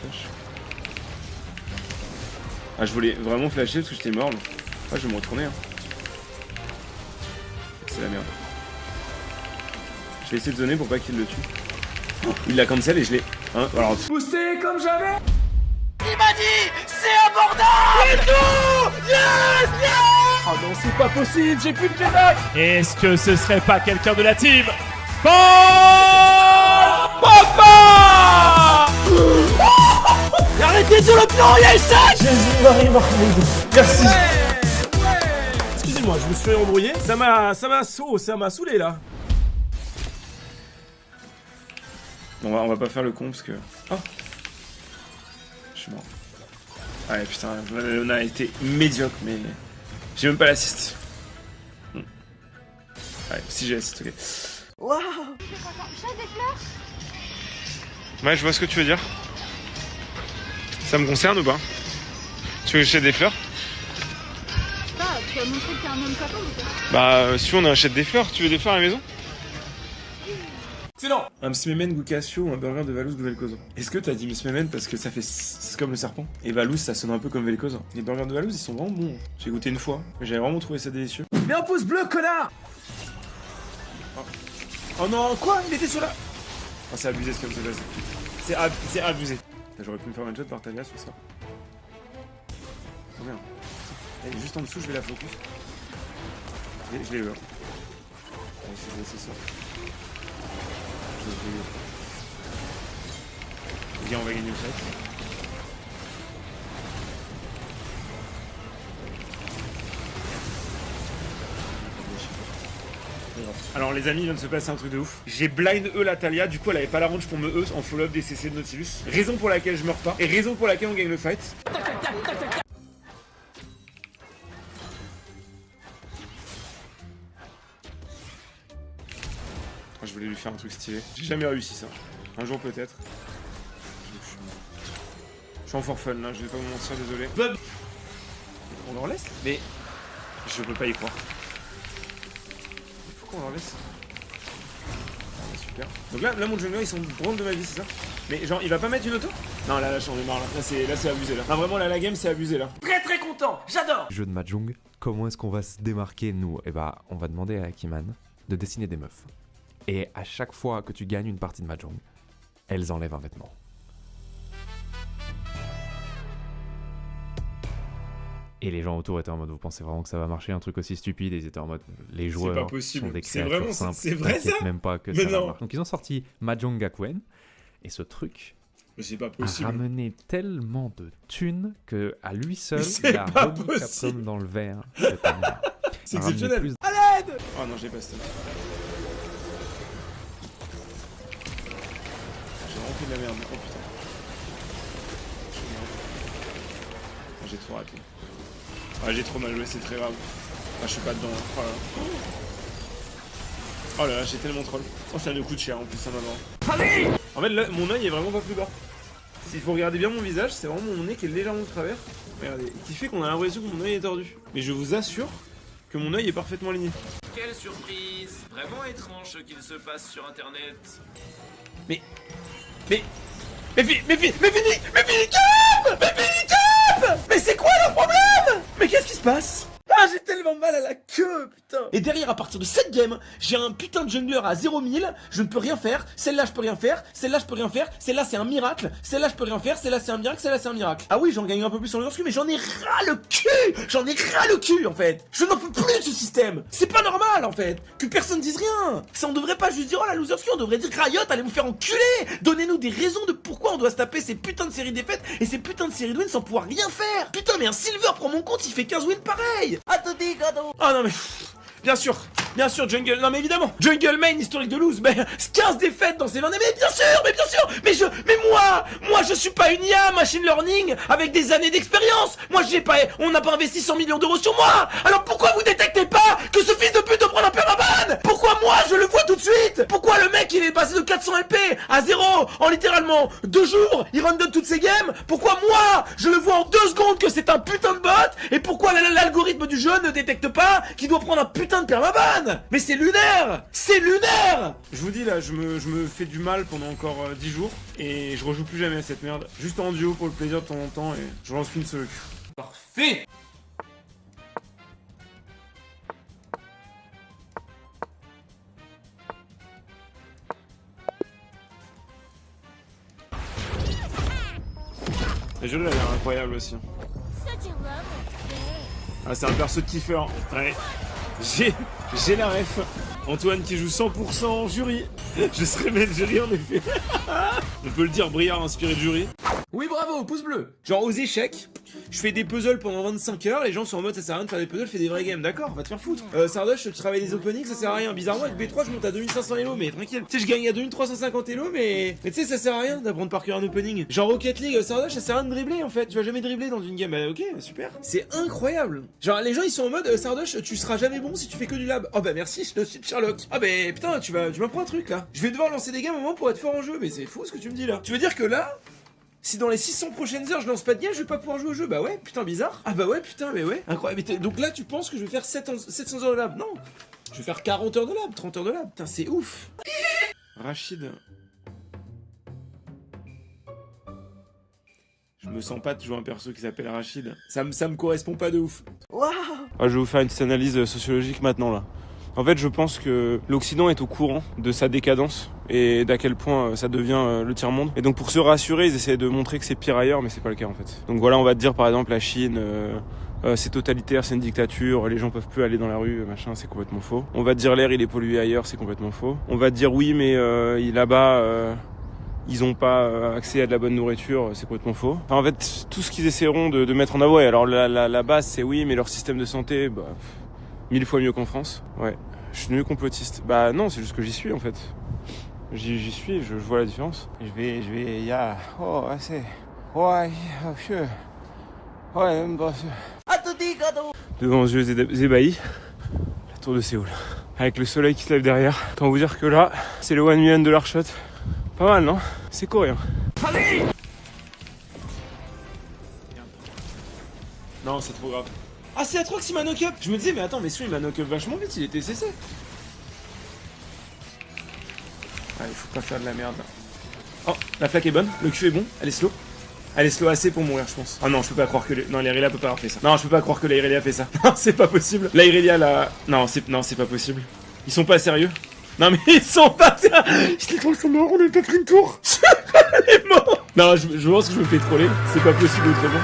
flash. Ah, je voulais vraiment flasher parce que j'étais mort là. Ah, je vais me retourner. Hein. C'est la merde. Je vais essayer de zoner pour pas qu'il le tue. Oh, il l'a cancel et je l'ai. Hein, alors. Boosté comme jamais. Il m'a dit, c'est abordable et tout. Yes, yes. Oh non, c'est pas possible, j'ai plus de Jedi. Est-ce que ce serait pas quelqu'un de la team Paul Papa. Arrêtez sur le plan, il y a échec. Jésus-Marie Mahmoud. Merci. Excusez-moi, je me suis embrouillé. Ça m'a saoulé là. On va pas faire le con parce que. Oh. Je suis mort. Ouais, putain, on a été médiocre, mais. J'ai même pas l'assist. Ouais, si j'ai l'assist, ok. Waouh. Ouais, je vois ce que tu veux dire. Ça me concerne ou pas? Tu veux que j'achète des fleurs? Tu vas montrer que t'es un homme capable ou pas? Bah, si on achète des fleurs, tu veux des fleurs à la maison? Excellent. Un Msmemen Gukasio ou un burger de Valouz ou Velkozo. Est-ce que t'as dit Msmemen parce que ça fait comme le serpent? Et Valouz ça sonne un peu comme Velkozo. Les burgers de Valouz ils sont vraiment bons. J'ai goûté une fois, mais j'avais vraiment trouvé ça délicieux. Mets un pouce bleu, connard. Oh non, quoi? Il était sur la... Oh, c'est abusé ce comme c'est passé. C'est abusé. J'aurais pu me faire un shot par Talia sur ça. Oh merde. Elle est juste en dessous, je vais la focus. Je l'ai eu. Allez, c'est ça. Viens, on va gagner le fight. Alors les amis, il vient de se passer un truc de ouf. J'ai blind E la Talia, du coup elle avait pas la range pour me E en follow-up des CC de Nautilus. Raison pour laquelle je meurs pas, et raison pour laquelle on gagne le fight. Je voulais lui faire un truc stylé. J'ai jamais réussi ça. Un jour peut-être. Je suis en for fun là, je vais pas vous mentir, désolé. On leur laisse? Mais je peux pas y croire. Pourquoi on leur laisse? Ah, super. Donc là mon jungler ils sont branle de ma vie, c'est ça? Mais genre il va pas mettre une auto? Non là j'en ai marre là. Là c'est abusé là. Non vraiment là la game c'est abusé là. Très très content, j'adore. Jeu de Mahjong, comment est-ce qu'on va se démarquer nous? Eh bah on va demander à Akiman de dessiner des meufs. Et à chaque fois que tu gagnes une partie de Mahjong, elles enlèvent un vêtement. Et les gens autour étaient en mode, vous pensez vraiment que ça va marcher un truc aussi stupide? Et ils étaient en mode, les joueurs sont des créatures simples, c'est vrai ça? même pas que mais ça non. va marcher. Donc ils ont sorti Mahjong Gakuen, et ce truc Mais c'est pas a possible. ramené tellement de thunes que à lui seul, C'est il a pas remis possible. Capcom dans le vert. C'est A ramené exceptionnel. plus- Oh non j'ai pas stun. J'ai vraiment fait de la merde. Oh putain. J'ai trop raté. Ah j'ai trop mal joué, c'est très grave. Ah je suis pas dedans. Oh là là. Oh là là, j'ai tellement troll. Oh ça nous coûte cher en plus ça m'avance. Allez. En fait là, mon œil est vraiment pas plus bas. S'il faut regarder bien mon visage, c'est vraiment mon nez qui est légèrement de travers. Regardez, qui fait qu'on a l'impression que mon œil est tordu. Mais je vous assure que mon œil est parfaitement aligné. Quelle surprise! Vraiment étrange ce qu'il se passe sur internet. Mais c'est quoi le problème? Mais qu'est-ce qui se passe? Ah, j'ai tellement mal à la queue, putain. Et derrière, à partir de cette game, j'ai un putain de jungler à 0 000. Je ne peux rien faire. Celle-là, je peux rien faire. Celle-là, je peux rien faire. Celle-là, c'est un miracle. Celle-là, je peux rien faire. Celle-là, c'est un miracle. Celle-là, c'est un miracle. Ah oui, j'en gagne un peu plus sur le cul, mais j'en ai ras le cul. J'en ai ras le cul, en fait. Je n'en peux plus de ce système. C'est pas normal, en fait. Que personne dise rien. Ça, on devrait pas juste dire, oh la loser ski, on devrait dire Riot, allez vous faire enculer. Donnez-nous des raisons de pourquoi on doit se taper ces putains de séries de défaites et ces putains de séries de wins sans pouvoir rien faire. Putain, mais un Silver prend mon compte, il fait 15 wins pareil. Ah non mais... Bien sûr, Jungle, non mais évidemment, Jungle main historique de lose, mais 15 défaites dans ces 20 années, mais bien sûr, mais moi je suis pas une IA machine learning avec des années d'expérience, on n'a pas investi 100 millions d'euros sur moi, alors pourquoi vous détectez pas que ce fils de pute de prendre un peu ma base? ban? Pourquoi moi je le vois tout de suite? Pourquoi le mec il est passé de 400 LP à 0 en littéralement 2 jours? Il random toutes ses games? Pourquoi moi je le vois en 2 secondes que c'est un putain de bot? Et pourquoi l'algorithme du jeu ne détecte pas qu'il doit prendre un putain de permaban? Mais c'est lunaire! C'est lunaire! Je vous dis là, je me fais du mal pendant encore 10 jours et je rejoue plus jamais à cette merde. Juste en duo pour le plaisir de temps en temps et je lance qu'une seule queue. Parfait! Le jeu là, il a l'air incroyable aussi. Ah, c'est un perso de kiffer. Ouais. J'ai la ref. Antoine qui joue 100% en jury. Je serais maître jury en effet. On peut le dire, Briard inspiré de jury. Oui, bravo, pouce bleu. Genre aux échecs, je fais des puzzles pendant 25 heures, les gens sont en mode ça sert à rien de faire des puzzles, fais des vrais games, d'accord, va te faire foutre. Sardoche, tu travailles des openings, ça sert à rien. Bizarrement, avec B3, je monte à 2500 elo, mais tranquille. Tu sais, je gagne à 2350 elo, mais tu sais, ça sert à rien d'apprendre par cœur un opening. Genre Rocket League, Sardoche, ça sert à rien de dribbler en fait, tu vas jamais dribbler dans une game. Bah, ok, super. C'est incroyable. Genre, les gens ils sont en mode Sardoche, tu seras jamais bon si tu fais que du lab. Oh bah merci, je suis Sherlock. Ah bah putain, tu m'apprends un truc là. Je vais devoir lancer des games au moment pour être fort en jeu, mais c'est fou ce que tu me dis là. Tu veux dire que là, si dans les 600 prochaines heures je lance pas de game, je vais pas pouvoir jouer au jeu? Bah ouais, putain, bizarre. Ah bah ouais, putain, mais ouais. Incroyable. Donc là, tu penses que je vais faire 700 heures de lab? Non. Je vais faire 40 heures de lab, 30 heures de lab. Putain, c'est ouf. Rachid. Je me sens pas de jouer un perso qui s'appelle Rachid. Ça me correspond pas de ouf. Waouh. Je vais vous faire une petite analyse sociologique maintenant là. En fait, je pense que l'Occident est au courant de sa décadence et d'à quel point ça devient le tiers-monde. Et donc pour se rassurer, ils essaient de montrer que c'est pire ailleurs, mais c'est pas le cas en fait. Donc voilà, on va te dire par exemple la Chine, c'est totalitaire, c'est une dictature, les gens peuvent plus aller dans la rue, machin, c'est complètement faux. On va te dire l'air il est pollué ailleurs, c'est complètement faux. On va te dire oui, mais là-bas, ils ont pas accès à de la bonne nourriture, c'est complètement faux. Enfin, en fait, tout ce qu'ils essaieront de mettre en avant, alors la base c'est oui, mais leur système de santé, bah... 1000 fois mieux qu'en France. Ouais. Je suis devenu complotiste. Bah non, c'est juste que j'y suis en fait. J'y suis, je vois la différence. Je vais, oh, c'est... Ouais, ouais, devant les yeux ébahis, la tour de Séoul. Avec le soleil qui se lève derrière. Autant vous dire que là, c'est le 1 million dollar shot. Pas mal, non? C'est coréen. Non, c'est trop grave. Ah, c'est Atrox, il m'a knock up. Je me disais, mais attends, mais celui il m'a knock up vachement vite, il était CC. Ah, il faut pas faire de la merde là. Oh, la flaque est bonne, le Q est bon, elle est slow. Elle est slow assez pour mourir, je pense. Ah non, je peux pas croire que... Non, l'Irelia peut pas avoir fait ça. Non, je peux pas croire que l'Irelia a fait ça. Non, c'est pas possible. L'Irelia, là... Non, c'est pas possible. Ils sont pas sérieux. Non, mais ils sont pas sérieux. Ils sont morts, on a pas pris une tour. Elle est mort. Non, je pense que je me fais troller. C'est pas possible autrement.